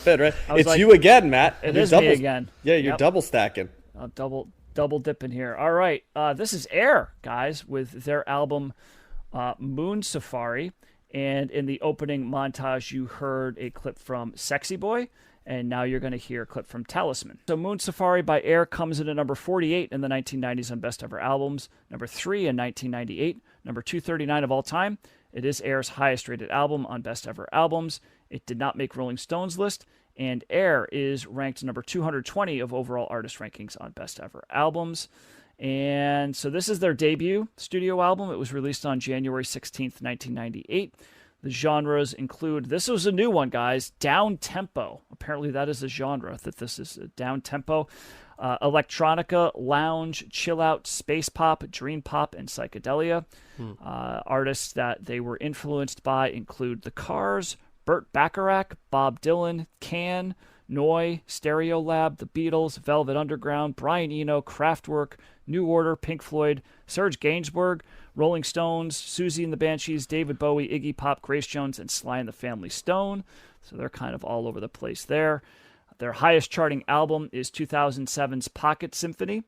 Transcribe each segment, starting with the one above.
good, right? I was It's like, you again, Matt. it You're is me double. again. Yeah, you're Yep. double stacking. Double dipping here. All right. This is Air, guys, with their album Moon Safari. And in the opening montage, you heard a clip from Sexy Boy, and now you're going to hear a clip from Talisman. So Moon Safari by Air comes in at number 48 in the 1990s on Best Ever Albums, number 3 in 1998, number 239 of all time. It is Air's highest rated album on Best Ever Albums. It did not make Rolling Stone's list, and Air is ranked number 220 of overall artist rankings on Best Ever Albums. And so this is their debut studio album. It was released on January 16th, 1998. The genres include, this was a new one, guys, down tempo. Apparently that is a genre, that this is a down tempo. Electronica, lounge, chill out, space pop, dream pop, and psychedelia. Artists that they were influenced by include The Cars, Burt Bacharach, Bob Dylan, Can, Noi, Stereolab, The Beatles, Velvet Underground, Brian Eno, Kraftwerk, New Order, Pink Floyd, Serge Gainsbourg, Rolling Stones, Susie and the Banshees, David Bowie, Iggy Pop, Grace Jones, and Sly and the Family Stone. So they're kind of all over the place there. Their highest charting album is 2007's Pocket Symphony.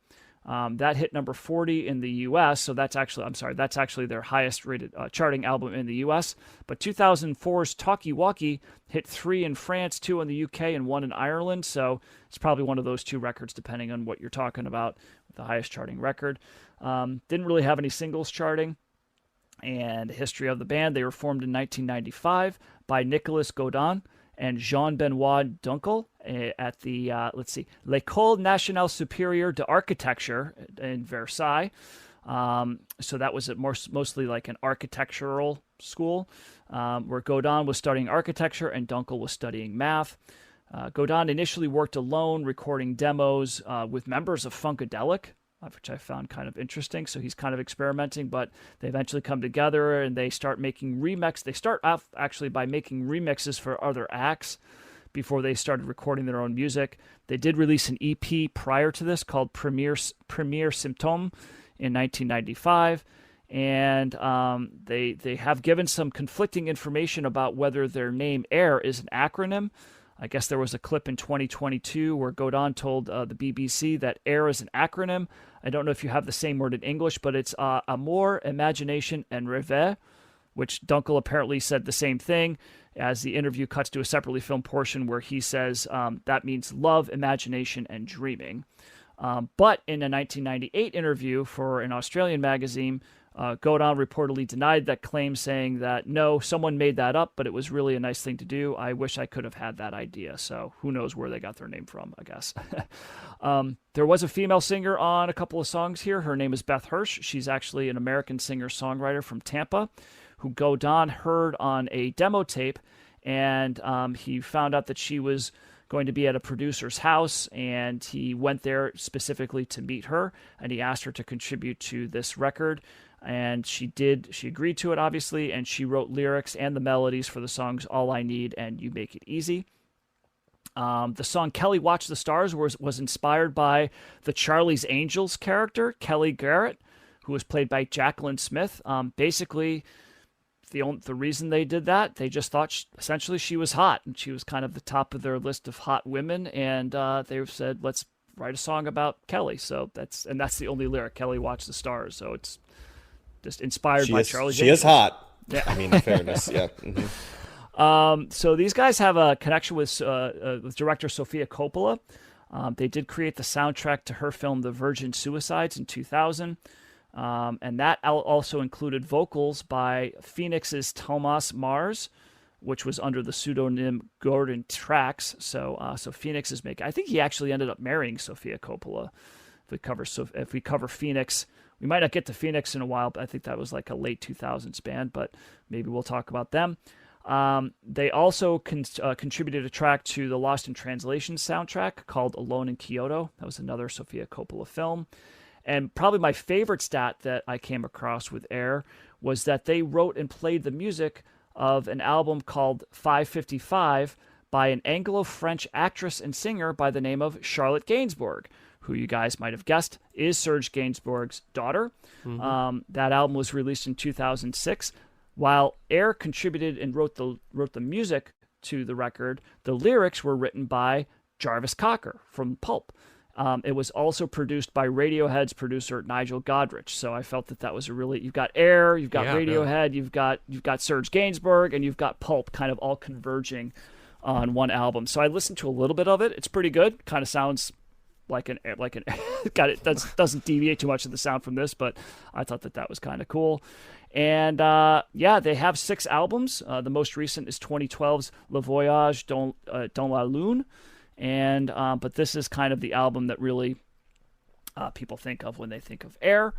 That hit number 40 in the U.S., so that's actually their highest rated charting album in the U.S. But 2004's Talkie Walkie hit 3 in France, 2 in the U.K., and 1 in Ireland, so it's probably one of those two records, depending on what you're talking about, the highest charting record. Didn't really have any singles charting. And history of the band, they were formed in 1995 by Nicolas Godin and Jean-Benoit Dunkel at the, l'École Nationale Supérieure d'Architecture in Versailles. So that was mostly like an architectural school, where Godin was studying architecture and Dunkel was studying math. Godin initially worked alone, recording demos with members of Funkadelic, which I found kind of interesting. So he's kind of experimenting, but they eventually come together and they start making remixes. They start off actually by making remixes for other acts before they started recording their own music. They did release an EP prior to this called Premier Symptôme in 1995. And they have given some conflicting information about whether their name Air is an acronym. I guess there was a clip in 2022 where Godin told the BBC that AIR is an acronym. I don't know if you have the same word in English, but it's Amour, Imagination, and Rêve, which Dunkel apparently said the same thing, as the interview cuts to a separately filmed portion where he says that means love, imagination, and dreaming. But in a 1998 interview for an Australian magazine, Godin reportedly denied that claim, saying that, no, someone made that up, but it was really a nice thing to do. I wish I could have had that idea. So who knows where they got their name from, I guess. There was a female singer on a couple of songs here. Her name is Beth Hirsch. She's actually an American singer-songwriter from Tampa who Godin heard on a demo tape, and he found out that she was going to be at a producer's house, and he went there specifically to meet her, and he asked her to contribute to this record. And she did. She agreed to it, obviously, and she wrote lyrics and the melodies for the songs All I Need and You Make It Easy. The song Kelly Watch the Stars was inspired by the Charlie's Angels character, Kelly Garrett, who was played by Jacqueline Smith. Basically, the reason they did that, they just thought essentially she was hot, and she was kind of the top of their list of hot women, and they said, let's write a song about Kelly. So that's the only lyric, Kelly Watch the Stars. So it's just inspired by Charlie's Angels. She is hot. Yeah. I mean, in fairness, yeah. Mm-hmm. So these guys have a connection with director Sofia Coppola. They did create the soundtrack to her film The Virgin Suicides in 2000. And that also included vocals by Phoenix's Thomas Mars, which was under the pseudonym Gordon Trax. So Phoenix is making. I think he actually ended up marrying Sofia Coppola. If we cover Phoenix, we might not get to Phoenix in a while, but I think that was like a late 2000s band. But maybe we'll talk about them. They also contributed a track to the Lost in Translation soundtrack called Alone in Kyoto. That was another Sofia Coppola film. And probably my favorite stat that I came across with Air was that they wrote and played the music of an album called 555 by an Anglo-French actress and singer by the name of Charlotte Gainsbourg, who you guys might have guessed is Serge Gainsbourg's daughter. Mm-hmm. That album was released in 2006. While Air contributed and wrote the music to the record, the lyrics were written by Jarvis Cocker from Pulp. It was also produced by Radiohead's producer Nigel Godrich. So I felt that was a really, you've got Air, you've got Radiohead, really. you've got Serge Gainsbourg, and you've got Pulp kind of all converging on one album. So I listened to a little bit of it. It's pretty good. Kind of sounds like an that doesn't deviate too much of the sound from this, but I thought that was kind of cool. And they have 6 albums. The most recent is 2012's Le Voyage dans la Lune. And but this is kind of the album that really people think of when they think of Air.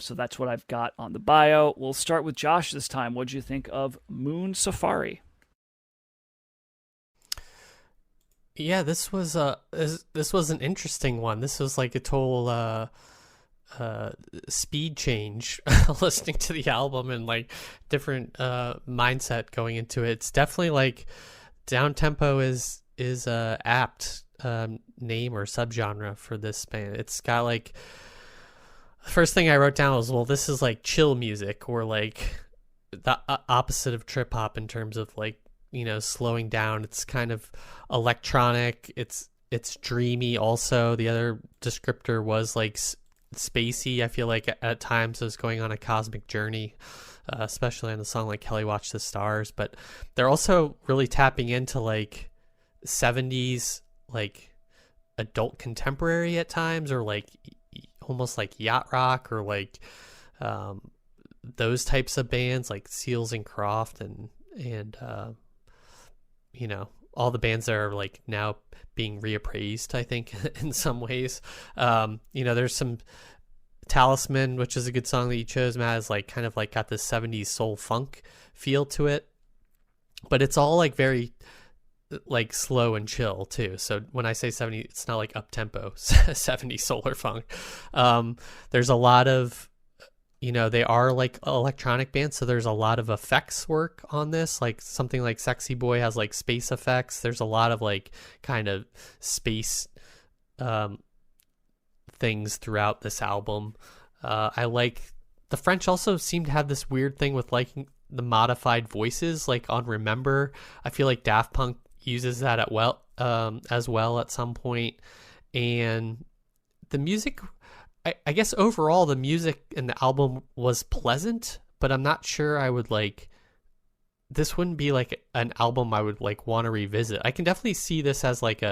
So that's what I've got on the bio. We'll start with Josh this time. What did you think of Moon Safari? Yeah, this was an interesting one. This was like a total speed change listening to the album and like different mindset going into it. It's definitely like down tempo is apt name or subgenre for this band. It's got like, the first thing I wrote down was, well, this is like chill music, or like the opposite of trip hop in terms of like, you know, slowing down. It's kind of electronic. It's dreamy. Also, the other descriptor was like spacey. I feel like at times I was going on a cosmic journey, especially on a song like Kelly Watch the Stars. But they're also really tapping into like 70s like adult contemporary at times, or like almost like yacht rock, or like those types of bands like Seals and Croft and you know, all the bands that are like now being reappraised, I think, in some ways. You know, there's some Talisman, which is a good song that you chose, Matt, is like kind of like got this 70s soul funk feel to it, but it's all like very like slow and chill too. So when I say 70, it's not like up tempo 70s soul or funk. There's a lot of, you know, they are like electronic bands, so there's a lot of effects work on this. Like something like Sexy Boy has like space effects. There's a lot of like kind of space things throughout this album. I like the French also seem to have this weird thing with liking the modified voices, like on Remember. I feel like Daft Punk uses that as well at some point. And the music, I guess overall the music in the album was pleasant, but I'm not sure I would like, this wouldn't be like an album I would like want to revisit. I can definitely see this as like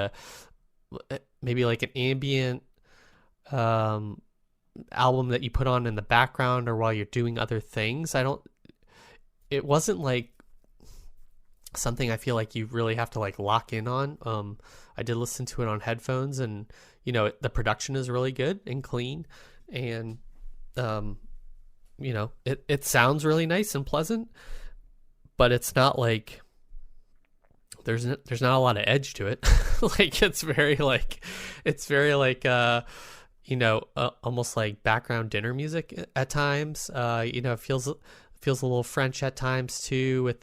maybe like an ambient album that you put on in the background or while you're doing other things. It wasn't like something I feel like you really have to like lock in on. I did listen to it on headphones, and you know, the production is really good and clean, and you know, it sounds really nice and pleasant, but it's not like there's not a lot of edge to it. Like it's very like you know, almost like background dinner music at times. You know, it feels a little French at times too,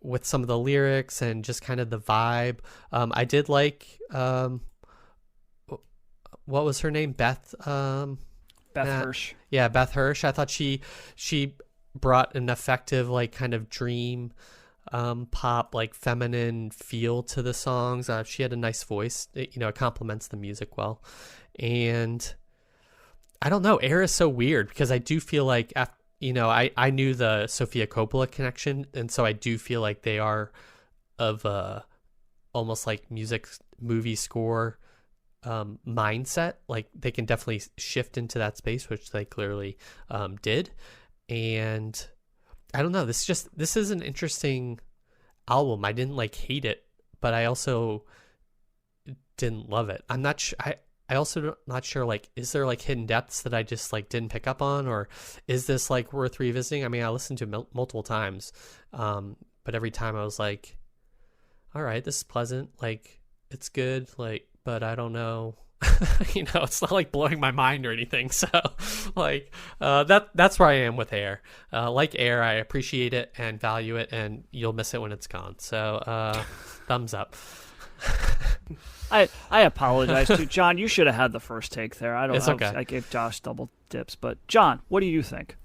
with some of the lyrics and just kind of the vibe. I did like what was her name? Beth Hirsch. Yeah, Beth Hirsch. I thought she brought an effective like kind of dream pop, like feminine feel to the songs. She had a nice voice. You know, it complements the music well. And I don't know, Air is so weird because I do feel like you know, I knew the Sofia Coppola connection, and so I do feel like they are of almost like movie score mindset. Like they can definitely shift into that space, which they clearly did. And I don't know, this is an interesting album. I didn't like hate it, but I also didn't love it. I'm not sure. I also not sure, like, is there like hidden depths that I just like didn't pick up on, or is this like worth revisiting? I mean, I listened to it multiple times, but every time I was like, all right, this is pleasant, like it's good, like, but I don't know. You know, it's not like blowing my mind or anything. So like that's where I am with Air. Like Air, I appreciate it and value it, and you'll miss it when it's gone. So thumbs up. I apologize to John. You should have had the first take there. It's okay. I gave Josh double dips, but John, what do you think?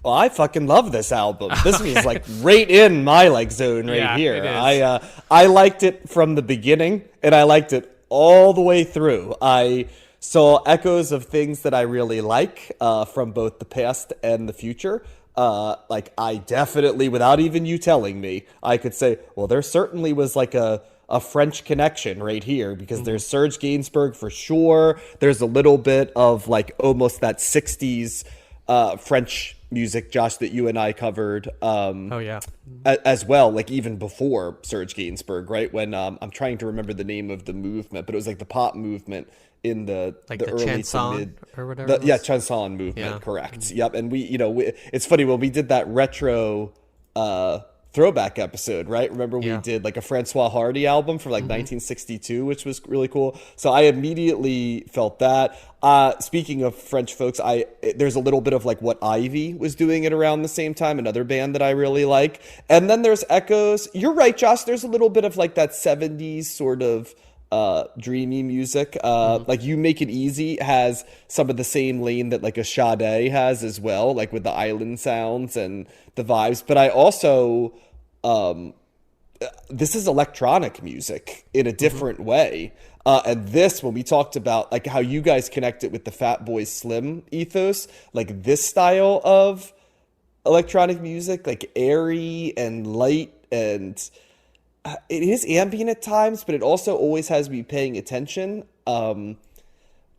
Well, I fucking love this album. This was like right in my like zone right Yeah, here. it is. I liked it from the beginning, and I liked it all the way through. I saw echoes of things that I really like from both the past and the future. Like I definitely, without even you telling me, I could say, well, there certainly was like a French connection right here, because there's Serge Gainsbourg for sure. There's a little bit of like almost that 60s French music, Josh, that you and I covered Oh yeah. as well, like even before Serge Gainsbourg, right? When I'm trying to remember the name of the movement, but it was like the pop movement in the early chanson to mid or whatever. yeah, chanson movement, Yeah. correct. Yep. And it's funny when we did that retro throwback episode, right? Remember we did like a Francois Hardy album from like 1962, which was really cool. So I immediately felt that. Speaking of French folks, there's a little bit of like what Ivy was doing at around the same time, another band that I really like. And then there's echoes. You're right, Josh. There's a little bit of like that 70s sort of dreamy music. Like You Make It Easy has some of the same lane that like a Sade has as well, like with the island sounds and the vibes. But I also this is electronic music in a different way. And this, when we talked about like how you guys connect it with the Fat Boy Slim ethos, like this style of electronic music, like airy and light, and it is ambient at times, but it also always has me paying attention.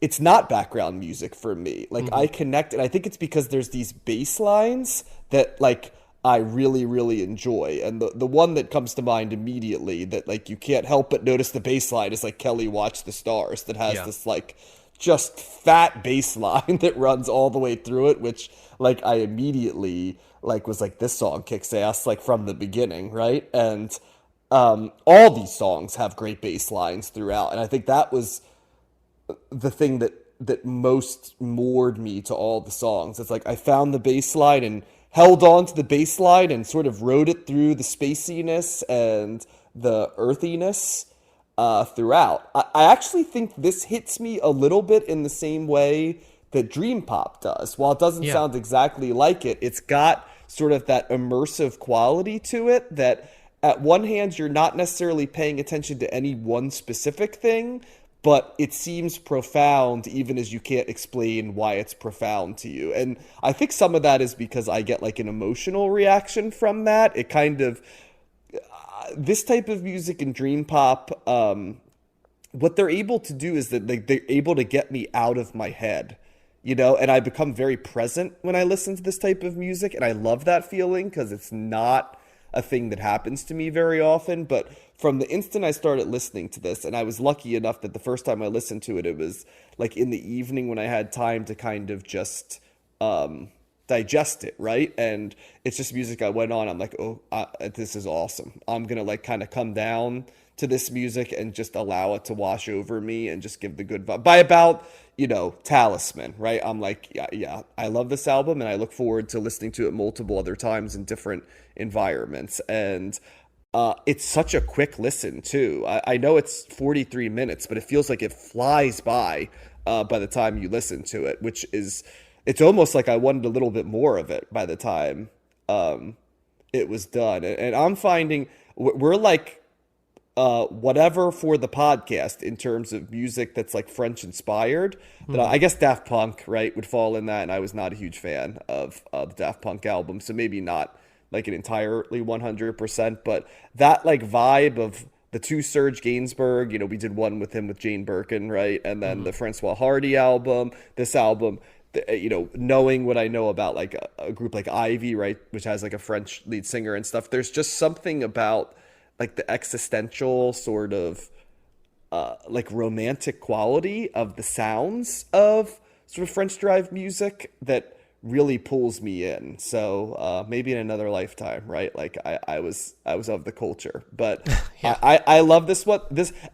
It's not background music for me. Like I connect, and I think it's because there's these bass lines that like I really, really enjoy. And the one that comes to mind immediately that like you can't help but notice the bass line is like Kelly Watch the Stars, that has this like just fat bass line that runs all the way through it, which like I immediately like was like, this song kicks ass like from the beginning, right? And all these songs have great bass lines throughout, and I think that was the thing that most moored me to all the songs. It's like I found the bass line and held on to the bass line and sort of rode it through the spaciness and the earthiness throughout. I actually think this hits me a little bit in the same way that Dream Pop does. While it doesn't sound exactly like it, it's got sort of that immersive quality to it that at one hand, you're not necessarily paying attention to any one specific thing, but it seems profound even as you can't explain why it's profound to you. And I think some of that is because I get like an emotional reaction from that. It kind of, this type of music and dream pop, what they're able to do is that they're able to get me out of my head, and I become very present when I listen to this type of music. And I love that feeling because it's not a thing that happens to me very often. But from the instant I started listening to this, and I was lucky enough that the first time I listened to it, it was like in the evening when I had time to kind of just digest it, right? And it's just music I went on. I'm like, this is awesome. I'm going to like kind of come down to this music and just allow it to wash over me and just give the good vibe. By about, Talisman, right? I'm like, yeah, I love this album and I look forward to listening to it multiple other times in different environments. And it's such a quick listen too. I know it's 43 minutes, but it feels like it flies by the time you listen to it, which is, it's almost like I wanted a little bit more of it by the time it was done. And I'm finding we're like whatever for the podcast in terms of music that's like French inspired. That I guess Daft Punk, right, would fall in that, and I was not a huge fan of the Daft Punk album, so maybe not like an entirely 100%, but that like vibe of the two Serge Gainsbourg, we did one with him with Jane Birkin, right, and then the Francois Hardy album, this album, knowing what I know about like a group like Ivy, right, which has like a French lead singer and stuff, there's just something about like the existential sort of like romantic quality of the sounds of sort of French drive music that really pulls me in. So maybe in another lifetime, right? Like I was of the culture, but I love this one.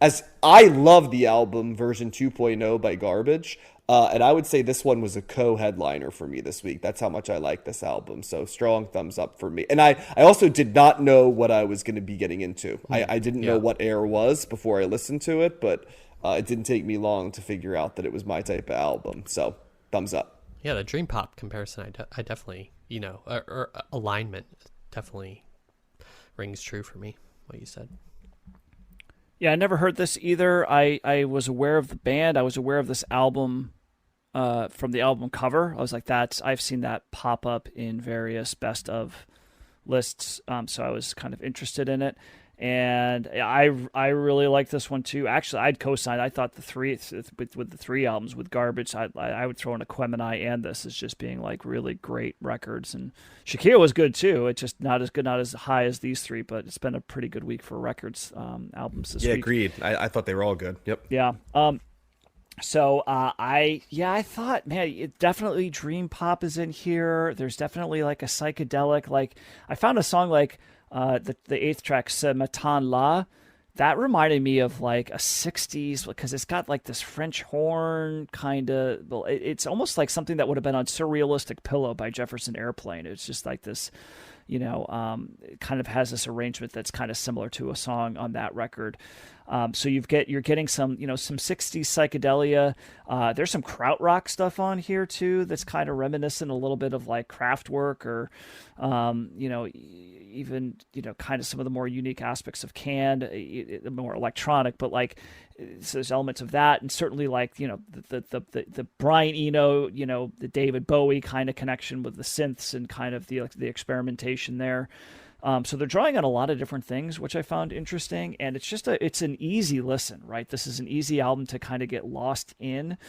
As I love the album version 2.0 by Garbage. And I would say this one was a co-headliner for me this week. That's how much I like this album. So strong thumbs up for me. And I also did not know what I was going to be getting into. I didn't know what Air was before I listened to it, but it didn't take me long to figure out that it was my type of album. So thumbs up. Yeah, the dream pop comparison, I definitely, or alignment definitely rings true for me, what you said. Yeah, I never heard this either. I was aware of the band. I was aware of this album from the album cover. I was like, I've seen that pop up in various best of lists. So I was kind of interested in it. And I really like this one too. Actually, I'd co-sign. I thought with the three albums with Garbage, I would throw in Aquemini and this as just being like really great records. And Shakira was good too. It's just not as good, not as high as these three, but it's been a pretty good week for records albums this week. Yeah, agreed. I thought they were all good. Yep. Yeah. So I thought, man, it definitely dream pop is in here. There's definitely like a psychedelic. Like I found a song like the eighth track, Ce Matin La. That reminded me of like a 60s because it's got like this French horn kind of. It's almost like something that would have been on Surrealistic Pillow by Jefferson Airplane. It's just like this, it kind of has this arrangement that's kind of similar to a song on that record. So you're getting some 60s psychedelia. There's some krautrock stuff on here too that's kind of reminiscent a little bit of like Kraftwerk or, even kind of some of the more unique aspects of Canned, more electronic, but like so there's elements of that, and certainly like the Brian Eno, the David Bowie kind of connection with the synths and kind of the experimentation there. So they're drawing on a lot of different things, which I found interesting, and it's an easy listen, right? This is an easy album to kind of get lost in,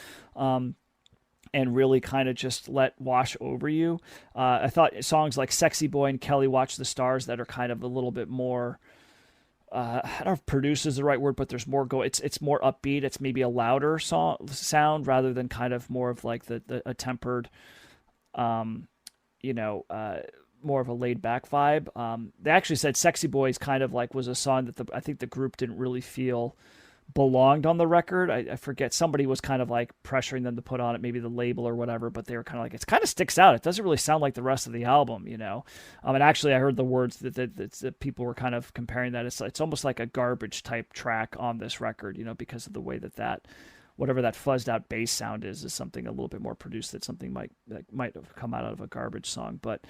and really kind of just let wash over you. I thought songs like Sexy Boy and Kelly Watch the Stars that are kind of a little bit more, I don't know if produce is the right word, but there's more it's more upbeat. It's maybe a louder sound rather than kind of more of like a tempered, more of a laid back vibe. They actually said Sexy Boys kind of like was a song that I think the group didn't really feel belonged on the record. I forget, somebody was kind of like pressuring them to put on it, maybe the label or whatever, but they were kind of like, it kind of sticks out. It doesn't really sound like the rest of the album, and actually I heard the words that people were kind of comparing that. It's almost like a Garbage type track on this record, because of the way that whatever that fuzzed out bass sound is something a little bit more produced, that something might have come out of a Garbage song. But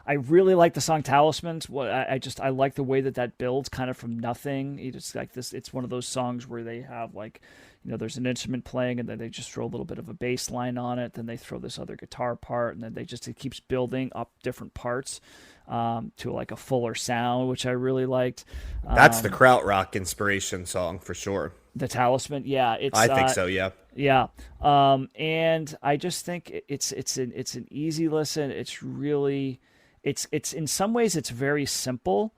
I really like the song Talismans. I like the way that builds kind of from nothing. It's like this. It's one of those songs where they have like, there's an instrument playing and then they just throw a little bit of a bass line on it. Then they throw this other guitar part, and then it keeps building up different parts to like a fuller sound, which I really liked. That's the krautrock inspiration song for sure. The Talisman, yeah, I think so, yeah. Yeah, and I just think it's an easy listen. It's really, it's in some ways it's very simple,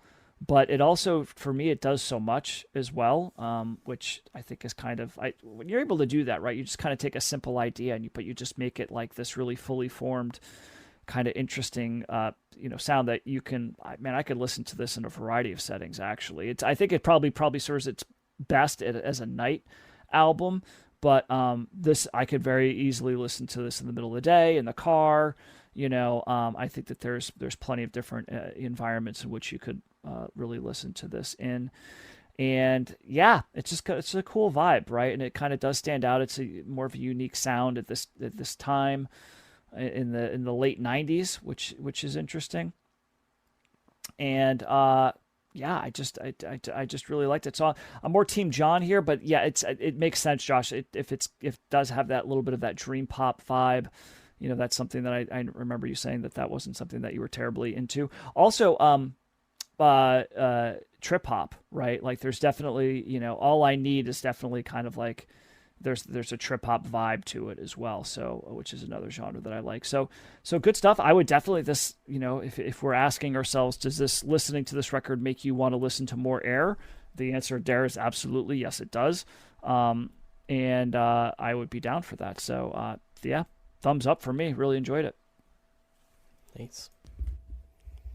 but it also, for me, it does so much as well, which I think is kind of, when you're able to do that, right, you just kind of take a simple idea and you just make it like this really fully formed, kind of interesting, sound that you can. I could listen to this in a variety of settings. Actually, I think it probably serves its best as a night album, but this, I could very easily listen to this in the middle of the day, in the car. I think that there's plenty of different environments in which you could really listen to this in. And yeah, it's a cool vibe, right? And it kind of does stand out. It's more of a unique sound at this time in the late 90s, which is interesting. And yeah, I just really liked it. So I'm more Team John here, but yeah, it makes sense, Josh. If it does have that little bit of that dream pop vibe, that's something that I remember you saying that wasn't something that you were terribly into. Also, trip hop, right? Like there's definitely, All I Need is definitely kind of like there's a trip hop vibe to it as well. So, which is another genre that I like. So good stuff. I would definitely, this, if we're asking ourselves, does listening to this record make you want to listen to more Air? The answer there is absolutely yes, it does. And I would be down for that. So yeah, thumbs up for me. Really enjoyed it. Thanks.